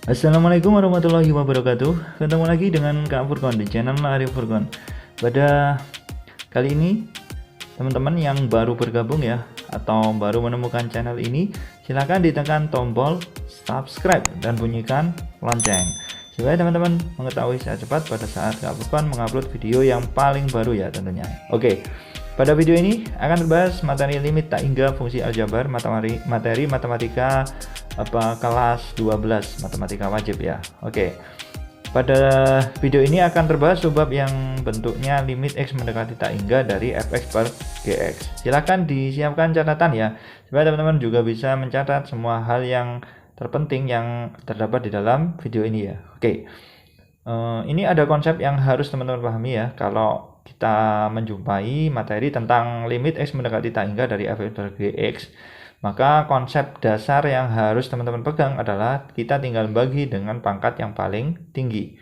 Assalamualaikum warahmatullahi wabarakatuh. Ketemu lagi dengan Kak Furkon di channel Arif Furkon. Pada kali ini, teman-teman yang baru bergabung ya, atau baru menemukan channel ini, silahkan ditekan tombol subscribe dan bunyikan lonceng supaya teman-teman mengetahui secara cepat pada saat Kak Furkon mengupload video yang paling baru ya tentunya. Oke, pada video ini akan membahas materi limit tak hingga fungsi aljabar materi matematika kelas 12 matematika wajib ya. Oke. Pada video ini akan terbahas subbab yang bentuknya limit x mendekati tak hingga dari fx per gx. Silahkan disiapkan catatan ya, supaya teman-teman juga bisa mencatat semua hal yang terpenting yang terdapat di dalam video ini ya. Oke. Ini ada konsep yang harus teman-teman pahami ya, kalau kita menjumpai materi tentang limit x mendekati tak hingga dari fx per gx. Maka konsep dasar yang harus teman-teman pegang adalah kita tinggal bagi dengan pangkat yang paling tinggi.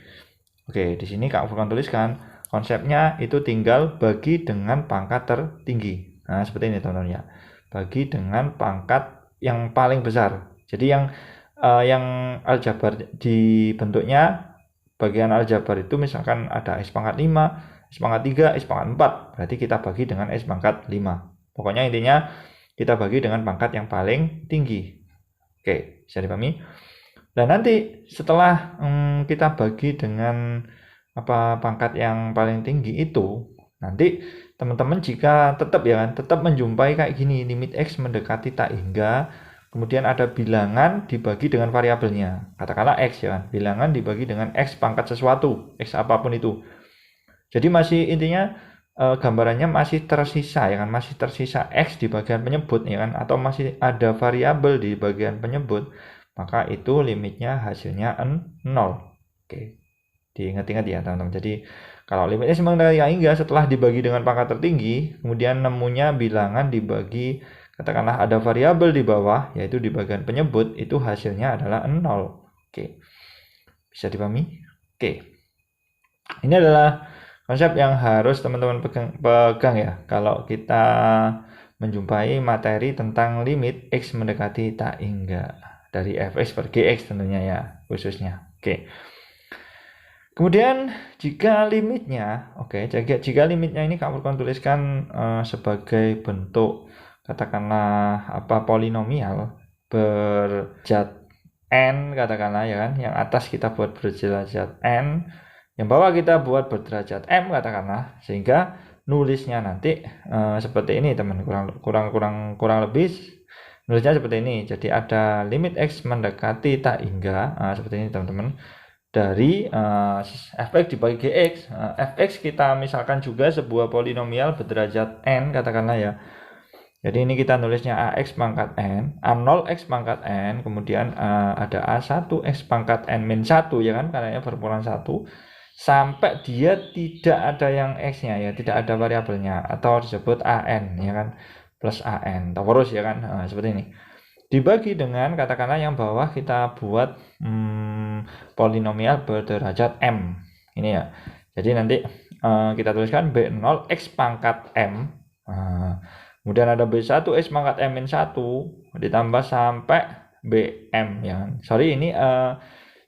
Oke, di sini Kak Furkon tuliskan konsepnya itu tinggal bagi dengan pangkat tertinggi. Nah, seperti ini teman-teman ya. Bagi dengan pangkat yang paling besar. Jadi yang aljabar di bentuknya bagian aljabar itu misalkan ada x pangkat 5, x pangkat 3, x pangkat 4. Berarti kita bagi dengan x pangkat 5. Pokoknya intinya kita bagi dengan pangkat yang paling tinggi. Oke, bisa dipahami? Dan nanti setelah kita bagi dengan pangkat yang paling tinggi itu, nanti teman-teman jika tetap menjumpai kayak gini, limit x mendekati tak hingga, kemudian ada bilangan dibagi dengan variabelnya, katakanlah x ya kan, bilangan dibagi dengan x pangkat sesuatu, x apapun itu. Jadi masih intinya gambarannya masih tersisa ya kan, masih tersisa x di bagian penyebut ya kan, atau masih ada variabel di bagian penyebut, maka itu limitnya hasilnya 0. Oke, diingat-ingat ya teman-teman. Jadi kalau limitnya semakin hingga setelah dibagi dengan pangkat tertinggi, kemudian nemunya bilangan dibagi, katakanlah ada variabel di bawah, yaitu di bagian penyebut, itu hasilnya adalah 0. Oke, bisa dipahami? Oke, ini adalah konsep yang harus teman-teman pegang ya, kalau kita menjumpai materi tentang limit x mendekati tak hingga dari fx per gx tentunya ya, khususnya. Oke. Kemudian jika limitnya, jika limitnya ini Kak Furkon tuliskan sebagai bentuk katakanlah polinomial berjat n, katakanlah ya kan, yang atas kita buat berderajat n, yang bawah kita buat berderajat m katakanlah, sehingga nulisnya nanti seperti ini teman, kurang lebih nulisnya seperti ini. Jadi ada limit x mendekati tak hingga seperti ini teman-teman, dari fx dibagi gx. Fx kita misalkan juga sebuah polinomial berderajat n katakanlah ya. Jadi ini kita nulisnya ax pangkat n, a0 x pangkat n, kemudian ada a1 x pangkat n min 1 ya kan, karena berkurang 1, sampai dia tidak ada yang x-nya ya, tidak ada variabelnya, atau disebut an ya kan, plus an terus ya kan, seperti ini. Dibagi dengan katakanlah yang bawah kita buat polinomial berderajat m ini ya. Jadi nanti kita tuliskan b0 x pangkat m, kemudian ada b1 x pangkat m min 1 ditambah sampai bm ya kan. Sorry, ini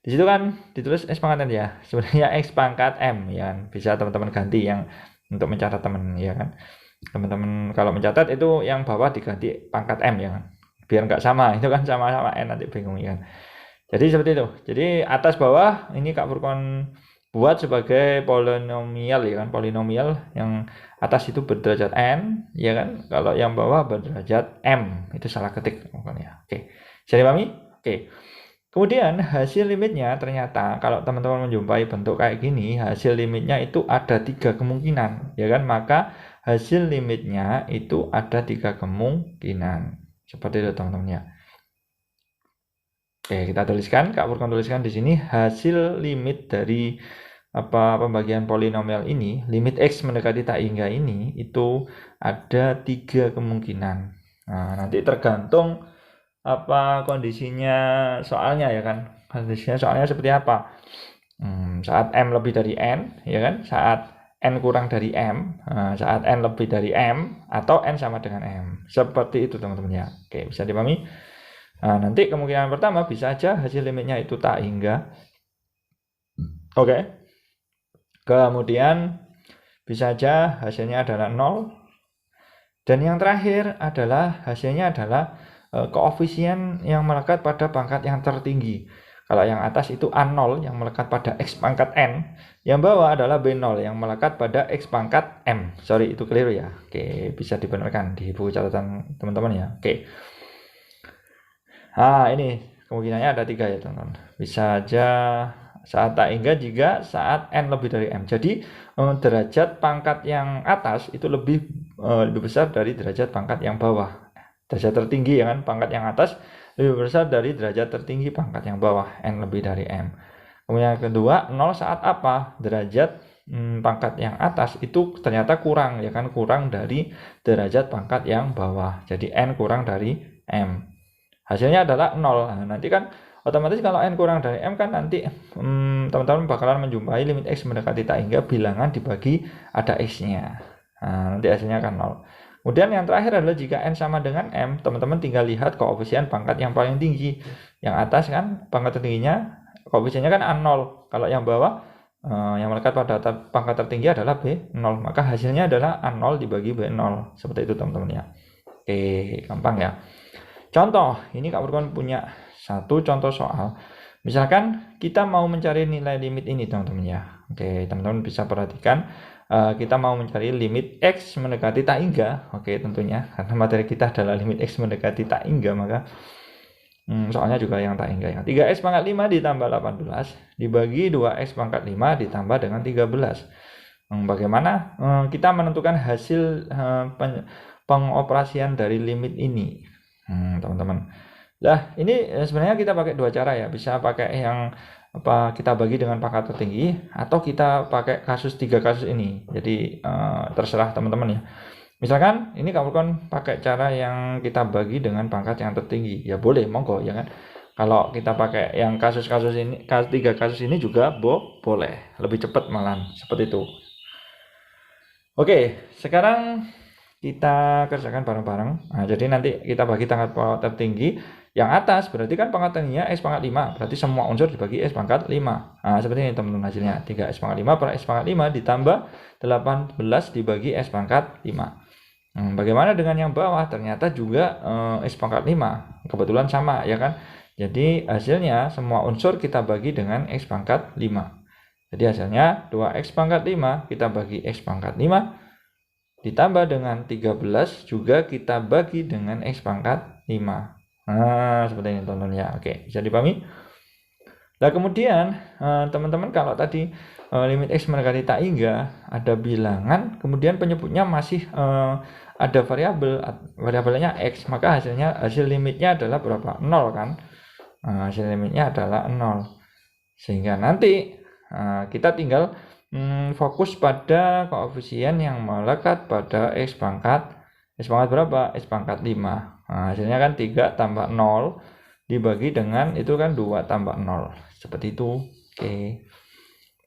di situ kan ditulis x pangkat n ya, sebenarnya x pangkat m ya kan. Bisa teman-teman ganti yang untuk mencatat teman ya kan. Teman-teman kalau mencatat itu yang bawah diganti pangkat m ya kan, biar nggak sama, itu kan sama-sama n nanti bingung ya kan. Jadi seperti itu. Jadi atas bawah ini Kak Furkon buat sebagai polinomial ya kan, polinomial yang atas itu berderajat n ya kan, kalau yang bawah berderajat m, itu salah ketik pokoknya. Oke, bisa dipahami? Oke. Kemudian hasil limitnya ternyata kalau teman-teman menjumpai bentuk kayak gini, hasil limitnya itu ada 3 kemungkinan ya kan, maka hasil limitnya itu ada 3 kemungkinan seperti itu teman-teman ya. Oke, kita tuliskan, Kak Furkon tuliskan di sini hasil limit dari pembagian polinomial ini, limit x mendekati tak hingga ini, itu ada 3 kemungkinan. Nah, nanti tergantung kondisinya soalnya ya kan, kondisinya soalnya seperti apa, saat m lebih dari n ya kan, saat n kurang dari m, saat n lebih dari m, atau n sama dengan m, seperti itu teman-teman ya. Oke, bisa dipahami? Nah, nanti kemungkinan pertama bisa aja hasil limitnya itu tak hingga. Oke. Kemudian bisa aja hasilnya adalah 0. Dan yang terakhir adalah hasilnya adalah koefisien yang melekat pada pangkat yang tertinggi. Kalau yang atas itu A0 yang melekat pada X pangkat N. Yang bawah adalah B0 yang melekat pada X pangkat M. Sorry, itu keliru ya. Oke, bisa dibenarkan di buku catatan teman-teman ya. Oke. Nah, ini kemungkinannya ada 3 ya teman-teman. Bisa aja saat tak hingga jika saat N lebih dari M. Jadi derajat pangkat yang atas itu lebih besar dari derajat pangkat yang bawah. Derajat tertinggi ya kan, pangkat yang atas lebih besar dari derajat tertinggi pangkat yang bawah, N lebih dari M. Kemudian yang kedua, 0 saat apa? Derajat pangkat yang atas itu ternyata kurang ya kan, kurang dari derajat pangkat yang bawah. Jadi N kurang dari M. Hasilnya adalah 0. Nah, nanti kan otomatis kalau N kurang dari M kan nanti teman-teman bakalan menjumpai limit X mendekati tak hingga bilangan dibagi ada X-nya. Nah, nanti hasilnya akan 0. Kemudian yang terakhir adalah jika N sama dengan M, teman-teman tinggal lihat koefisien pangkat yang paling tinggi. Yang atas kan pangkat tertingginya, koefisiennya kan A0. Kalau yang bawah, yang melekat pada pangkat tertinggi adalah B0. Maka hasilnya adalah A0 dibagi B0. Seperti itu teman-teman ya. Oke, gampang ya. Contoh, ini Kak Furqon punya satu contoh soal. Misalkan kita mau mencari nilai limit ini teman-teman ya. Oke, teman-teman bisa perhatikan. Kita mau mencari limit X mendekati tak hingga. Oke, tentunya karena materi kita adalah limit X mendekati tak hingga, maka soalnya juga yang tak hingga ya. 3X pangkat 5 ditambah 18 dibagi 2X pangkat 5 ditambah dengan 13. Bagaimana kita menentukan hasil pengoperasian dari limit ini, teman-teman? Nah, ini sebenarnya kita pakai dua cara ya. Bisa pakai yang kita bagi dengan pangkat tertinggi, atau kita pakai tiga kasus ini. Jadi terserah teman-teman ya. Misalkan ini Kak Furqon pakai cara yang kita bagi dengan pangkat yang tertinggi, ya boleh, monggo ya kan. Kalau kita pakai yang kasus-kasus ini, tiga kasus ini juga boleh, lebih cepat malah seperti itu. Oke, sekarang kita kerjakan bareng-bareng. Nah, jadi nanti kita bagi pangkat tertinggi. Yang atas berarti kan pangkat tingginya X pangkat 5. Berarti semua unsur dibagi X pangkat 5. Nah, seperti ini teman-teman hasilnya. 3X pangkat 5 per X pangkat 5 ditambah 18 dibagi X pangkat 5. Bagaimana dengan yang bawah? Ternyata juga X pangkat 5. Kebetulan sama ya kan. Jadi hasilnya semua unsur kita bagi dengan X pangkat 5. Jadi hasilnya 2X pangkat 5 kita bagi X pangkat 5 ditambah dengan 13 juga kita bagi dengan X pangkat 5. Nah, seperti ini teman-teman ya. Oke, bisa dipahami? Nah, kemudian teman-teman kalau tadi limit X mendekati tak hingga ada bilangan, kemudian penyebutnya masih ada variabelnya X, maka hasil limitnya adalah berapa? 0 kan? Hasil limitnya adalah 0. Sehingga nanti kita tinggal fokus pada koefisien yang melekat pada X pangkat berapa? X pangkat 5. Nah, hasilnya kan 3 tambah 0 dibagi dengan itu kan 2 tambah 0. Seperti itu. Oke.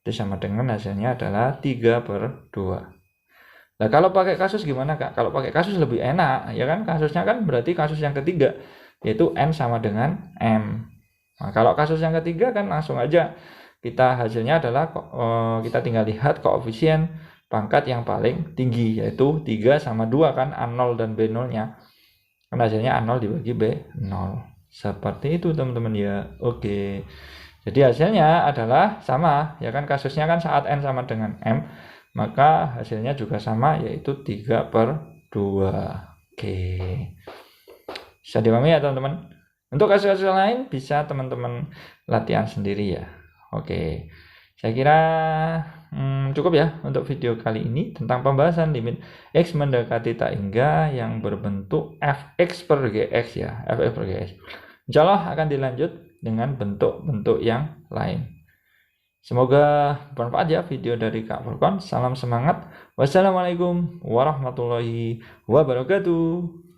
Itu sama dengan hasilnya adalah 3/2. Nah, kalau pakai kasus gimana Kak? Kalau pakai kasus lebih enak, ya kan? Kasusnya kan berarti kasus yang ketiga, yaitu N sama dengan M. Nah, kalau kasus yang ketiga kan langsung aja kita hasilnya adalah kita tinggal lihat koefisien pangkat yang paling tinggi, yaitu 3 sama 2 kan, A0 dan B0-nya. Kan hasilnya A0 dibagi B0. Seperti itu teman-teman ya. Oke. Jadi hasilnya adalah sama, ya kan, kasusnya kan saat N sama dengan M, maka hasilnya juga sama, yaitu 3/2. Oke. Bisa dipahami ya teman-teman? Untuk kasus-kasus lain bisa teman-teman latihan sendiri ya. Oke. Saya kira cukup ya untuk video kali ini tentang pembahasan limit X mendekati tak hingga yang berbentuk Fx per Gx ya, Fx per Gx. Insya Allah akan dilanjut dengan bentuk-bentuk yang lain. Semoga bermanfaat ya video dari Kak Furqon. Salam semangat. Wassalamualaikum warahmatullahi wabarakatuh.